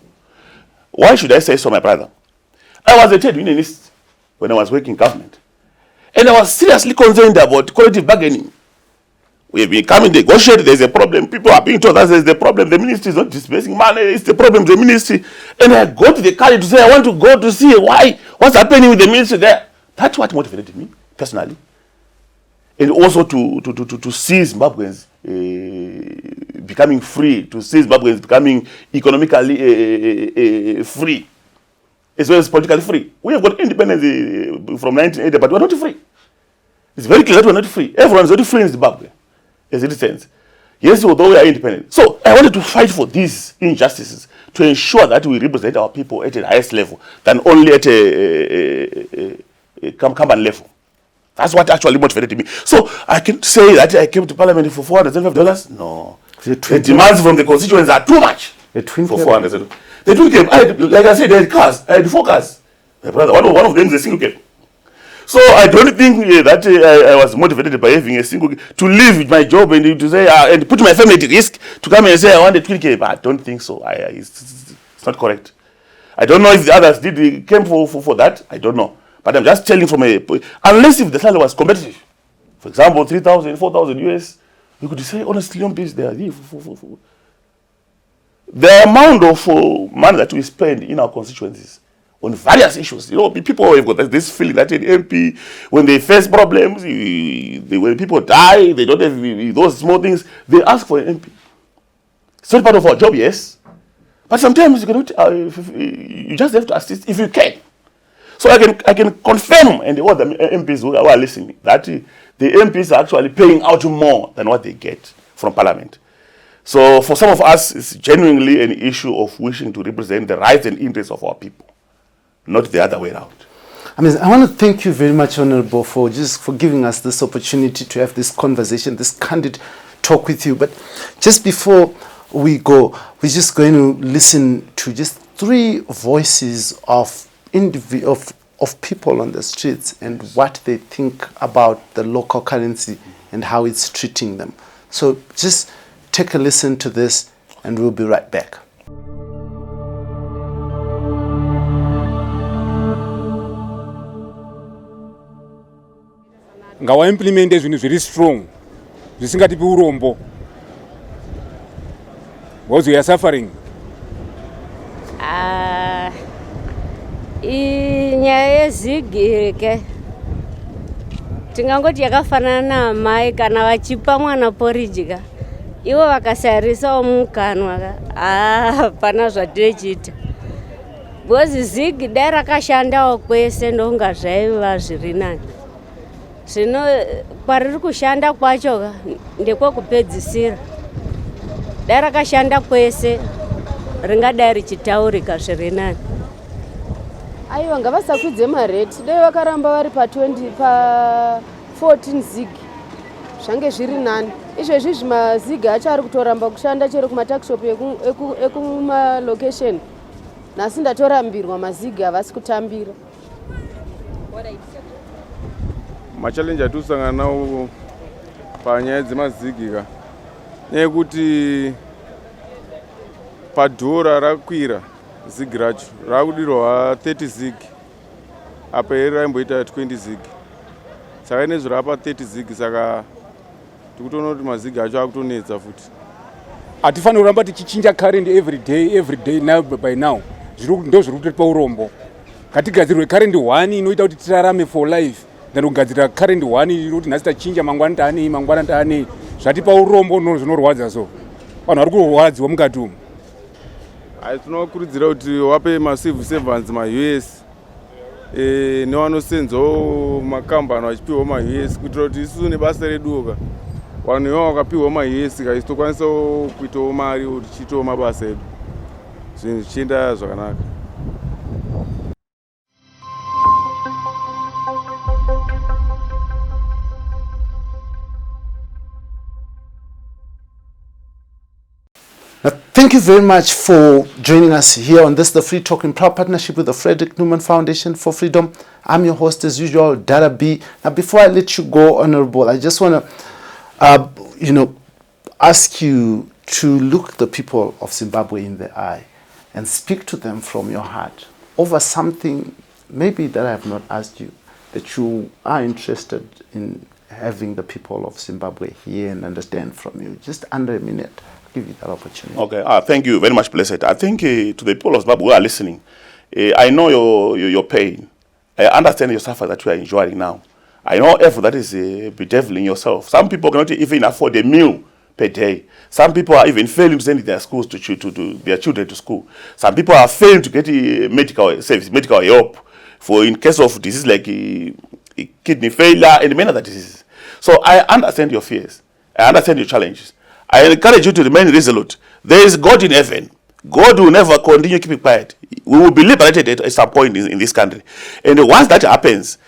Why should I say so, my brother? I was a trade unionist when I was working in government. And I was seriously concerned about collective bargaining. We have been coming, negotiate, there's a problem. People are being told that there's the problem. The ministry is not disbursing money. It's the problem, the ministry. And I go to the college to say, I want to go to see what's happening with the ministry there. That's what motivated me, personally. And also to see Zimbabweans becoming free, to see Zimbabweans becoming economically free, as well as politically free. We have got independence from 1980, but we're not free. It's very clear that we're not free. Everyone's not free in Zimbabwe, as it stands. Yes, although we are independent. So I wanted to fight for these injustices to ensure that we represent our people at the highest level than only at a company level. That's what actually motivated me. So I can say that I came to parliament for $475. No. The demands from the constituents are too much for $475. The twin cab, like I said, I had cars. I had 4 cars. My brother, one of them is a single cab. So I don't think that I was motivated by having a single to leave my job and to say and put my family at risk to come and say I want a twin cab. I don't think so. It's not correct. I don't know if the others came for that. I don't know. But I'm just telling from unless if the salary was competitive, for example, 3,000, 4,000 US, you could say, honestly, on base there. The amount of money that we spend in our constituencies on various issues, people have got this feeling that an MP, when they face problems, when people die, they don't have those small things, they ask for an MP. It's not part of our job, yes. But sometimes you cannot, you just have to assist if you can. So I can confirm, and all the MPs who are listening, that the MPs are actually paying out more than what they get from Parliament. So for some of us, it's genuinely an issue of wishing to represent the rights and interests of our people, not the other way around. I mean, I want to thank you very much, Honorable, for giving us this opportunity to have this conversation, this candid talk with you. But just before we go, we're just going to listen to just 3 voices of people on the streets and what they think about the local currency and how it's treating them. So just take a listen to this and we'll be right back. Ngawa implement is very strong. Zvisingatipi urombo. Because we are suffering. Nyaya ZiG ke tingangoti yakafanana mai kana vachipa mwana porijika ivo vakasarisawo mukanwa pana zvatinochiita because ZiG dai rakashandawo kwese ndonga zvaiva zviri nani. Zvino kwariri kushanda kwacho ndekwekupedzisira. Dai rakashanda kwese ringadai richitaurika zviri nani. Aiwa ngavasakwidze marate dai vakaramba vari pa14 ZiG zvange zviri nani. Izvezvi mazig achari kutoramba kushanda chero kumatakshop ekumalocation. Nhasi ndatorambirwa mazig havasi kutambira. Machallenji atusangana nawo panyaya dzemazigika nekuti padhora rakwira ZiG racho rakudirwa 30 ZiG apa iri raimboita 20 ZiG saka ine zvirapa 30 ZiG saka tikutoona kuti mazig acho akutonetsa futi. Hatifaniri kuramba tichichinja current every day now by now. Ndo zviri kutipa urombo. Ngatigadzirwe current 1 inoita kuti tirarame for life. Then kugadzira current 1 inokuti nhasi tachinja mangwana taanei zvatipa urombo zvinorwadza so. Vanhu vari kurwadziwa mukati umu. Tinokurudzira kuti wape civil servants US nevanosenzawo makambani vachipiwa US kuitira kuti isusu nebasa redu vanhu ivavo vakapiwa US tokwanisa kuitawo mari kuti tichitawo mabasa edu zvinhu zvichienda zvakanaka. Thank you very much for joining us here on this, the Free Talk, in proud partnership with the Frederick Newman Foundation for Freedom. I'm your host as usual, Dara B. Now, before I let you go, Honorable, I just want to, ask you to look the people of Zimbabwe in the eye and speak to them from your heart over something maybe that I have not asked you, that you are interested in having the people of Zimbabwe hear and understand from you. Just under a minute. Give you that opportunity. Okay, thank you very much, Blessed. I think to the people of Zimbabwe who are listening, I know your pain. I understand your suffering that you are enjoying now. I know effort that is bedeviling yourself. Some people cannot even afford a meal per day. Some people are even failing to send their schools to their children to school. Some people are failing to get medical service, medical help for in case of disease like kidney failure and many other diseases. So I understand your fears. I understand your challenges. I encourage you to remain resolute. There is God in heaven. God will never continue keeping quiet. We will be liberated at some point in this country. And once that happens,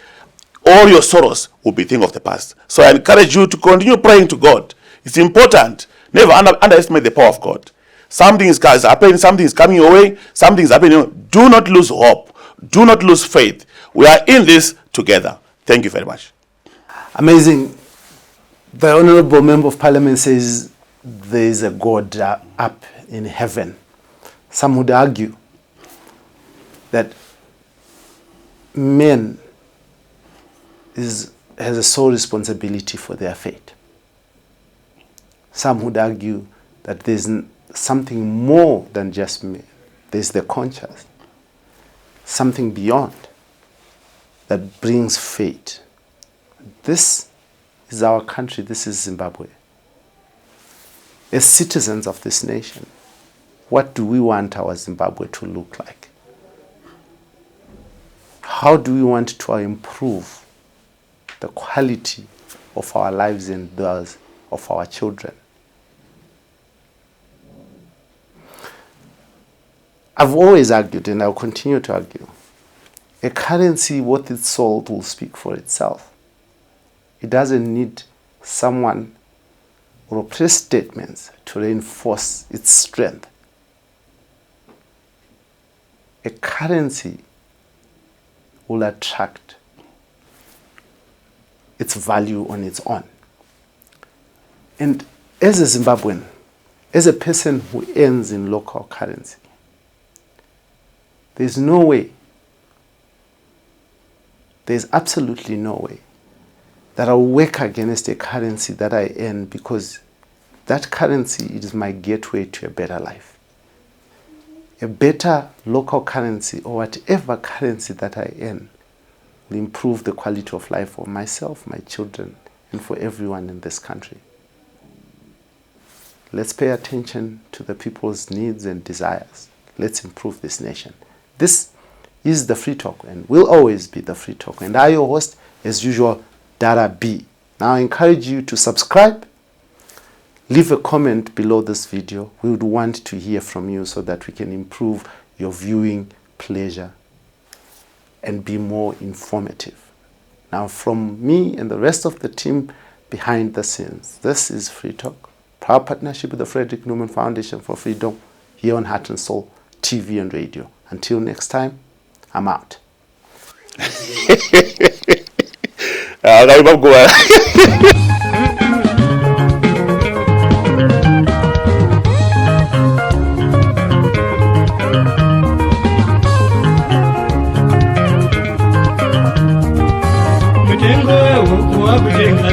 all your sorrows will be things of the past. So I encourage you to continue praying to God. It's important. Never underestimate the power of God. Something is happening, something is coming your way, something is happening. Do not lose hope. Do not lose faith. We are in this together. Thank you very much. Amazing. The Honorable Member of Parliament says there is a God up in heaven. Some would argue that man has a sole responsibility for their fate. Some would argue that there's something more than just man. There's the conscious, something beyond that brings fate. This is our country. This is Zimbabwe. As citizens of this nation, what do we want our Zimbabwe to look like? How do we want to improve the quality of our lives and those of our children? I've always argued, and I'll continue to argue, a currency worth its salt will speak for itself. It doesn't need someone or press statements to reinforce its strength. A currency will attract its value on its own. And as a Zimbabwean, as a person who earns in local currency, there's no way, there's absolutely no way that I'll work against a currency that I earn, because that currency is my gateway to a better life. A better local currency, or whatever currency that I earn, will improve the quality of life for myself, my children, and for everyone in this country. Let's pay attention to the people's needs and desires. Let's improve this nation. This is the Free Talk, and will always be the Free Talk. And I, your host, as usual, Dara B. Now I encourage you to subscribe, leave a comment below this video. We would want to hear from you so that we can improve your viewing pleasure and be more informative. Now from me and the rest of the team behind the scenes, this is Free Talk, proud partnership with the Frederick Newman Foundation for Freedom, here on Heart and Soul TV and radio. Until next time, I'm out. Mutengo wehuku wakutenga